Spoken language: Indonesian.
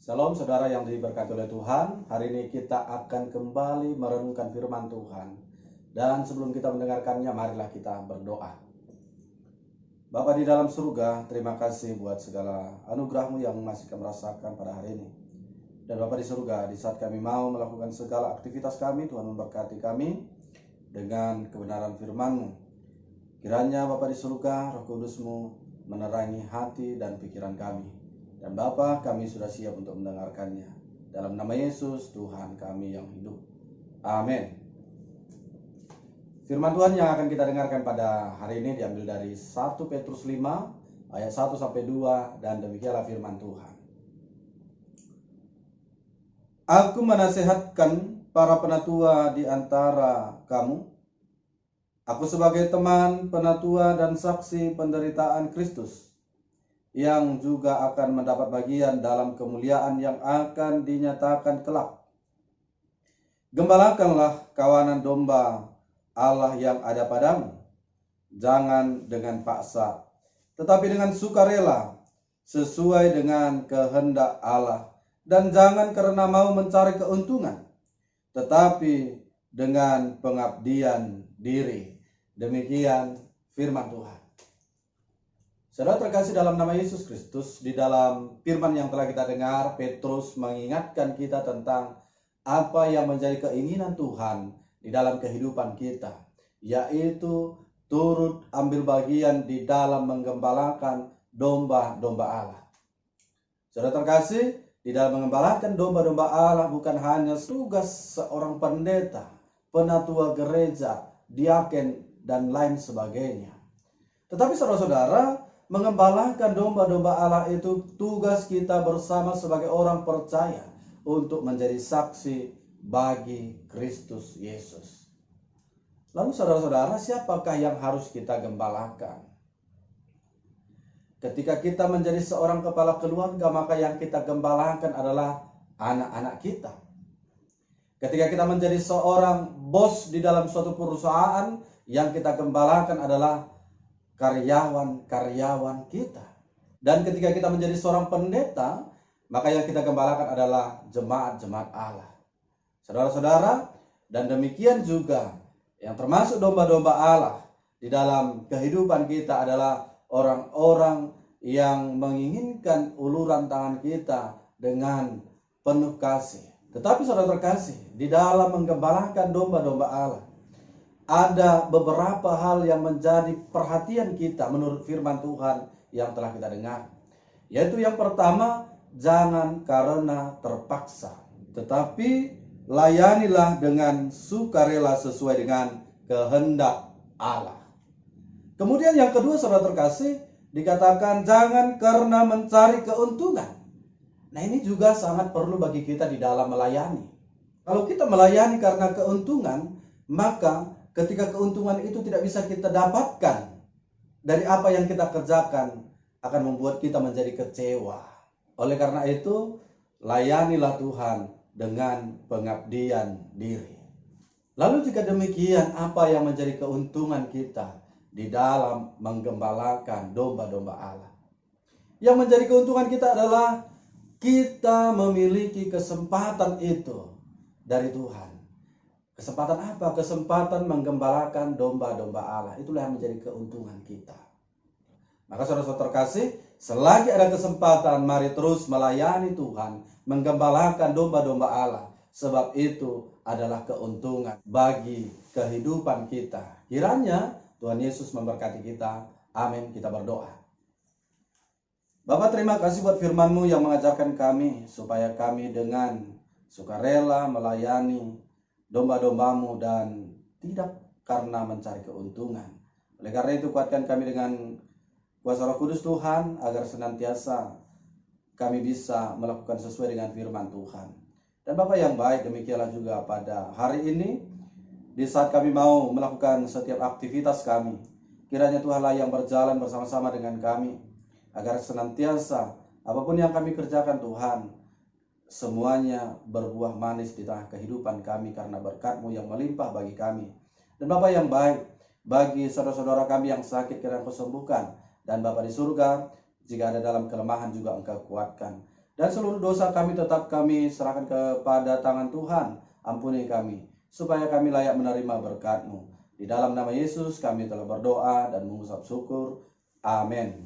Salam saudara yang diberkati oleh Tuhan. Hari ini kita akan kembali merenungkan firman Tuhan. Dan sebelum kita mendengarkannya, marilah kita berdoa. Bapa di dalam surga, terima kasih buat segala anugerah-Mu yang masih kami rasakan pada hari ini. Dan Bapa di surga, di saat kami mau melakukan segala aktivitas kami, Tuhan memberkati kami dengan kebenaran firman-Mu. Kiranya Bapa di surga, Roh Kudus-Mu menerangi hati dan pikiran kami. Dan Bapa, kami sudah siap untuk mendengarkannya. Dalam nama Yesus, Tuhan kami yang hidup. Amin. Firman Tuhan yang akan kita dengarkan pada hari ini diambil dari 1 Petrus 5 ayat 1-2, dan demikianlah firman Tuhan. Aku menasihatkan para penatua di antara kamu. Aku sebagai teman penatua dan saksi penderitaan Kristus, yang juga akan mendapat bagian dalam kemuliaan yang akan dinyatakan kelak. Gembalakanlah kawanan domba Allah yang ada padamu, jangan dengan paksa, tetapi dengan sukarela, sesuai dengan kehendak Allah, dan jangan karena mau mencari keuntungan, tetapi dengan pengabdian diri. Demikian firman Tuhan. Saudara terkasih dalam nama Yesus Kristus, di dalam firman yang telah kita dengar, Petrus mengingatkan kita tentang apa yang menjadi keinginan Tuhan di dalam kehidupan kita, yaitu turut ambil bagian di dalam menggembalakan domba-domba Allah. Saudara terkasih, di dalam mengembalakan domba-domba Allah bukan hanya tugas seorang pendeta, penatua gereja, diaken, dan lain sebagainya. Tetapi saudara-saudara, mengembalakan domba-domba Allah itu tugas kita bersama sebagai orang percaya untuk menjadi saksi bagi Kristus Yesus. Lalu saudara-saudara, siapakah yang harus kita gembalakan? Ketika kita menjadi seorang kepala keluarga, maka yang kita gembalakan adalah anak-anak kita. Ketika kita menjadi seorang bos di dalam suatu perusahaan, yang kita gembalakan adalah karyawan-karyawan kita. Dan ketika kita menjadi seorang pendeta, maka yang kita gembalakan adalah jemaat-jemaat Allah. Saudara-saudara, dan demikian juga yang termasuk domba-domba Allah di dalam kehidupan kita adalah orang-orang yang menginginkan uluran tangan kita dengan penuh kasih. Tetapi saudara terkasih, di dalam menggembalakan domba-domba Allah, ada beberapa hal yang menjadi perhatian kita menurut firman Tuhan yang telah kita dengar. Yaitu yang pertama, jangan karena terpaksa, tetapi layanilah dengan sukarela sesuai dengan kehendak Allah. Kemudian yang kedua, saudara terkasih, dikatakan jangan karena mencari keuntungan. Nah, ini juga sangat perlu bagi kita di dalam melayani. Kalau kita melayani karena keuntungan, maka ketika keuntungan itu tidak bisa kita dapatkan dari apa yang kita kerjakan, akan membuat kita menjadi kecewa. Oleh karena itu, layanilah Tuhan dengan pengabdian diri. Lalu jika demikian, apa yang menjadi keuntungan kita di dalam menggembalakan domba-domba Allah? Yang menjadi keuntungan kita adalah kita memiliki kesempatan itu dari Tuhan. Kesempatan apa? Kesempatan menggembalakan domba-domba Allah. Itulah yang menjadi keuntungan kita. Maka saudara-saudara terkasih, selagi ada kesempatan, mari terus melayani Tuhan, menggembalakan domba-domba Allah. Sebab itu adalah keuntungan bagi kehidupan kita. Kiranya Tuhan Yesus memberkati kita. Amin. Kita berdoa. Bapa, terima kasih buat firman-Mu yang mengajarkan kami supaya kami dengan sukarela melayani domba-domba-Mu dan tidak karena mencari keuntungan. Oleh karena itu, kuatkan kami dengan kuasa Roh Kudus Tuhan, agar senantiasa kami bisa melakukan sesuai dengan firman Tuhan. Dan Bapa yang baik, demikianlah juga pada hari ini, di saat kami mau melakukan setiap aktivitas kami, kiranya Tuhanlah yang berjalan bersama-sama dengan kami, agar senantiasa apapun yang kami kerjakan Tuhan, semuanya berbuah manis di tengah kehidupan kami karena berkat-Mu yang melimpah bagi kami. Dan Bapa yang baik, bagi saudara-saudara kami yang sakit, kiranya Engkau sembuhkan. Dan Bapa di surga, jika ada dalam kelemahan juga Engkau kuatkan. Dan seluruh dosa kami tetap kami serahkan kepada tangan Tuhan. Ampuni kami, supaya kami layak menerima berkat-Mu. Di dalam nama Yesus kami telah berdoa dan mengucap syukur. Amin.